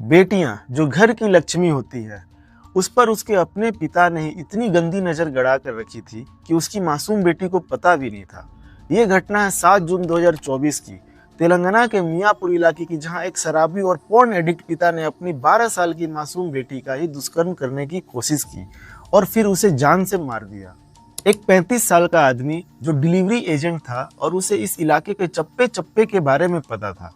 बेटियां जो घर की लक्ष्मी होती है, उस पर उसके अपने पिता ने इतनी गंदी नजर गड़ा कर रखी थी कि उसकी मासूम बेटी को पता भी नहीं था। ये घटना है 7 जून 2024 की, तेलंगाना के मियापुर इलाके की, जहां एक शराबी और पोर्न एडिक्ट पिता ने अपनी 12 साल की मासूम बेटी का ही दुष्कर्म करने की कोशिश की और फिर उसे जान से मार दिया। एक 35 साल का आदमी जो डिलीवरी एजेंट था और उसे इस इलाके के चप्पे चप्पे के बारे में पता था।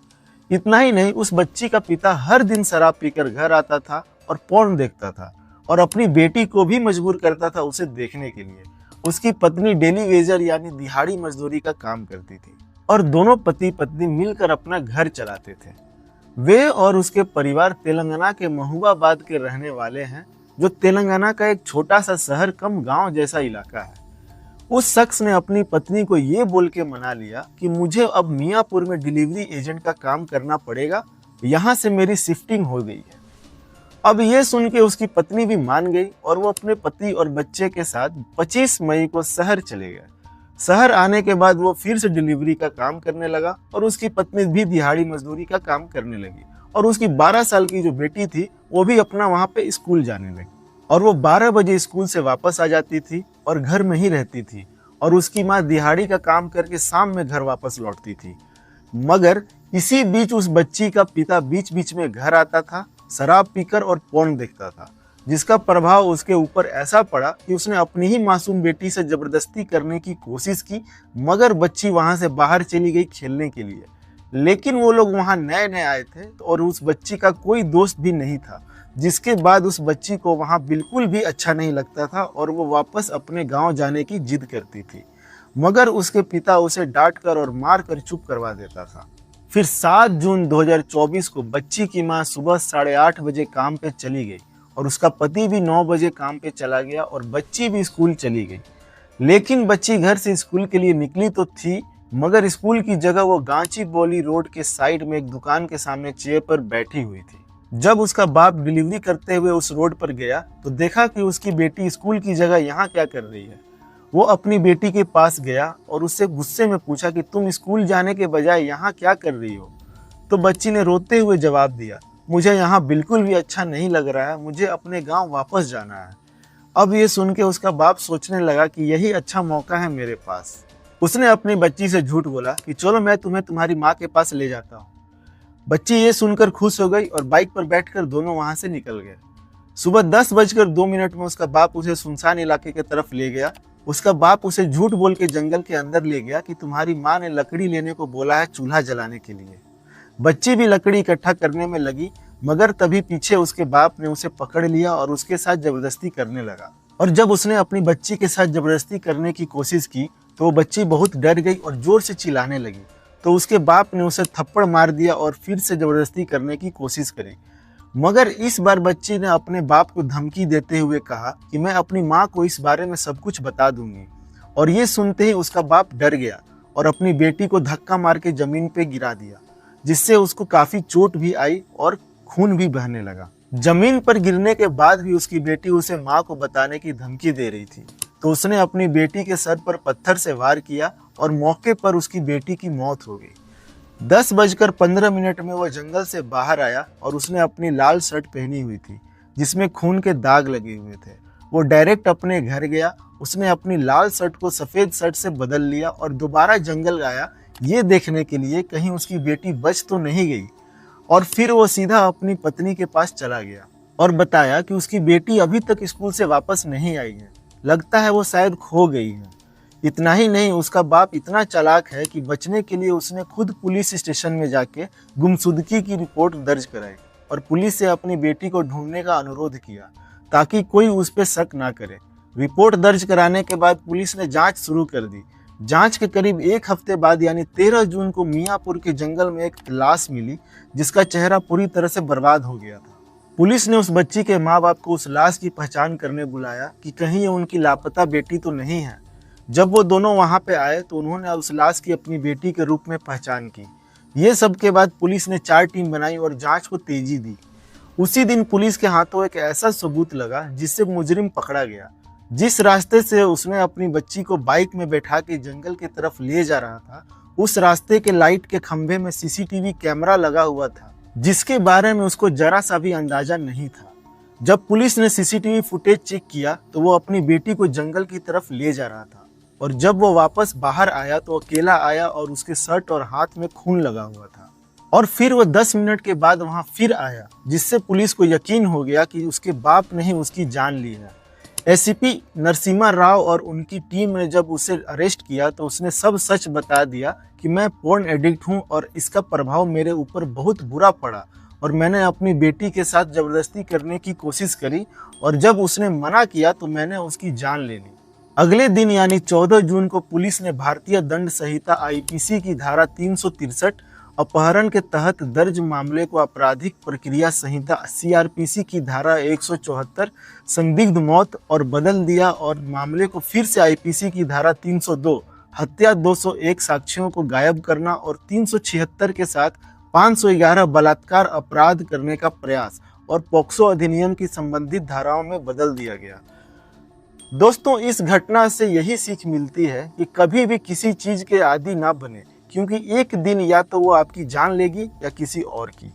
इतना ही नहीं, उस बच्ची का पिता हर दिन शराब पीकर घर आता था और पोर्न देखता था और अपनी बेटी को भी मजबूर करता था उसे देखने के लिए। उसकी पत्नी डेली वेजर यानी दिहाड़ी मजदूरी का काम करती थी और दोनों पति पत्नी मिलकर अपना घर चलाते थे। वे और उसके परिवार तेलंगाना के महबूबाबाद के रहने वाले हैं, जो तेलंगाना का एक छोटा सा शहर कम गांव जैसा इलाका है। उस शख्स ने अपनी पत्नी को ये बोल के मना लिया कि मुझे अब मियापुर में डिलीवरी एजेंट का काम करना पड़ेगा, यहाँ से मेरी शिफ्टिंग हो गई है। अब ये सुन के उसकी पत्नी भी मान गई और वो अपने पति और बच्चे के साथ 25 मई को शहर चले गए। शहर आने के बाद वो फिर से डिलीवरी का काम करने लगा और उसकी पत्नी भी दिहाड़ी मजदूरी का काम करने लगी और उसकी 12 साल की जो बेटी थी वो भी अपना वहाँ पे स्कूल जाने लगी और वो 12 बजे स्कूल से वापस आ जाती थी और घर में ही रहती थी और उसकी माँ दिहाड़ी का काम करके शाम में घर वापस लौटती थी। मगर इसी बीच उस बच्ची का पिता बीच बीच में घर आता था, शराब पीकर और पोर्न देखता था, जिसका प्रभाव उसके ऊपर ऐसा पड़ा कि उसने अपनी ही मासूम बेटी से जबरदस्ती करने की कोशिश की, मगर बच्ची वहां से बाहर चली गई खेलने के लिए। लेकिन वो लोग वहां नए नए आए थे और उस बच्ची का कोई दोस्त भी नहीं था, जिसके बाद उस बच्ची को वहां बिल्कुल भी अच्छा नहीं लगता था और वो वापस अपने गांव जाने की जिद करती थी। मगर उसके पिता उसे डांट कर और मार कर चुप करवा देता था। फिर 7 जून 2024 को बच्ची की मां सुबह 8:30 बजे काम पे चली गई और उसका पति भी 9 बजे काम पे चला गया और बच्ची भी स्कूल चली गई। लेकिन बच्ची घर से स्कूल के लिए निकली तो थी, मगर स्कूल की जगह वो गांची बोली रोड के साइड में एक दुकान के सामने चेयर पर बैठी हुई थी। जब उसका बाप डिलीवरी करते हुए उस रोड पर गया तो देखा कि उसकी बेटी स्कूल की जगह यहाँ क्या कर रही है। वो अपनी बेटी के पास गया और उससे गुस्से में पूछा कि तुम स्कूल जाने के बजाय यहाँ क्या कर रही हो। तो बच्ची ने रोते हुए जवाब दिया, मुझे यहाँ बिल्कुल भी अच्छा नहीं लग रहा है, मुझे अपने गांव वापस जाना है। अब ये सुन के उसका बाप सोचने लगा कि यही अच्छा मौका है मेरे पास। उसने अपनी बच्ची से झूठ बोला कि चलो मैं तुम्हें तुम्हारी माँ के पास ले जाता हूँ। बच्ची ये सुनकर खुश हो गई और बाइक पर बैठकर दोनों वहां से निकल गए। सुबह 10:02 में उसका बाप उसे सुनसान इलाके की तरफ ले गया। उसका बाप उसे झूठ बोल के जंगल के अंदर ले गया कि तुम्हारी माँ ने लकड़ी लेने को बोला है चूल्हा जलाने के लिए। बच्ची भी लकड़ी इकट्ठा करने में लगी, मगर तभी पीछे उसके बाप ने उसे पकड़ लिया और उसके साथ जबरदस्ती करने लगा। और जब उसने अपनी बच्ची के साथ जबरदस्ती करने की कोशिश की तो वो बच्ची बहुत डर गई और जोर से चिल्लाने लगी। तो उसके बाप ने उसे थप्पड़ मार दिया और फिर से जबरदस्ती करने की कोशिश करी। मगर इस बार बच्ची ने अपने बाप को धमकी देते हुए कहा कि मैं अपनी माँ को इस बारे में सब कुछ बता दूंगी। और ये सुनते ही उसका बाप डर गया और अपनी बेटी को धक्का मार के जमीन पे गिरा दिया, जिससे उसको काफी चोट भी आई और खून भी बहने लगा। जमीन पर गिरने के बाद भी उसकी बेटी उसे माँ को बताने की धमकी दे रही थी, तो उसने अपनी बेटी के सर पर पत्थर से वार किया और मौके पर उसकी बेटी की मौत हो गई। 10:15 में वह जंगल से बाहर आया और उसने अपनी लाल शर्ट पहनी हुई थी जिसमें खून के दाग लगे हुए थे। वो डायरेक्ट अपने घर गया। उसने अपनी लाल शर्ट को सफ़ेद शर्ट से बदल लिया और दोबारा जंगल आया ये देखने के लिए कहीं उसकी बेटी बच तो नहीं गई। और फिर वो सीधा अपनी पत्नी के पास चला गया और बताया कि उसकी बेटी अभी तक स्कूल से वापस नहीं आई है, लगता है वो शायद खो गई है। इतना ही नहीं, उसका बाप इतना चालाक है कि बचने के लिए उसने खुद पुलिस स्टेशन में जाके गुमशुदगी की रिपोर्ट दर्ज कराई और पुलिस से अपनी बेटी को ढूंढने का अनुरोध किया ताकि कोई उस पर शक ना करे। रिपोर्ट दर्ज कराने के बाद पुलिस ने जांच शुरू कर दी। जांच के करीब 1 हफ्ते बाद यानी 13 जून को मियापुर के जंगल में एक लाश मिली जिसका चेहरा पूरी तरह से बर्बाद हो गया था। पुलिस ने उस बच्ची के माँ बाप को उस लाश की पहचान करने बुलाया कि कहीं ये उनकी लापता बेटी तो नहीं है। जब वो दोनों वहां पे आए तो उन्होंने उस लाश की अपनी बेटी के रूप में पहचान की। ये सब के बाद पुलिस ने 4 टीम बनाई और जांच को तेजी दी। उसी दिन पुलिस के हाथों एक ऐसा सबूत लगा जिससे मुजरिम पकड़ा गया। जिस रास्ते से उसने अपनी बच्ची को बाइक में बैठा के जंगल की तरफ ले जा रहा था, उस रास्ते के लाइट के खंभे में सीसीटीवी कैमरा लगा हुआ था। जिसके बारे में उसको जरा सा भी अंदाजा नहीं था। जब पुलिस ने सीसीटीवी फुटेज चेक किया तो वो अपनी बेटी को जंगल की तरफ ले जा रहा था, और जब वो वापस बाहर आया तो अकेला आया और उसके शर्ट और हाथ में खून लगा हुआ था। और फिर वो 10 मिनट के बाद वहां फिर आया, जिससे पुलिस को यकीन हो गया कि उसके बाप ने ही उसकी जान ली है। एसीपी नरसिम्हा राव और उनकी टीम ने जब उसे अरेस्ट किया तो उसने सब सच बता दिया कि मैं पोर्न एडिक्ट हूं और इसका प्रभाव मेरे ऊपर बहुत बुरा पड़ा, और मैंने अपनी बेटी के साथ जबरदस्ती करने की कोशिश करी, और जब उसने मना किया तो मैंने उसकी जान ले ली। अगले दिन यानी 14 जून को पुलिस ने भारतीय दंड संहिता आईपीसी की धारा 363 अपहरण के तहत दर्ज मामले को आपराधिक प्रक्रिया संहिता सीआरपीसी की धारा 174 संदिग्ध मौत और बदल दिया, और मामले को फिर से आईपीसी की धारा 302 हत्या, 201 साक्ष्यों को गायब करना और 376 के साथ 511 बलात्कार अपराध करने का प्रयास और पोक्सो अधिनियम की संबंधित धाराओं में बदल दिया गया। दोस्तों, इस घटना से यही सीख मिलती है कि कभी भी किसी चीज के आदी ना बने, क्योंकि एक दिन या तो वो आपकी जान लेगी या किसी और की।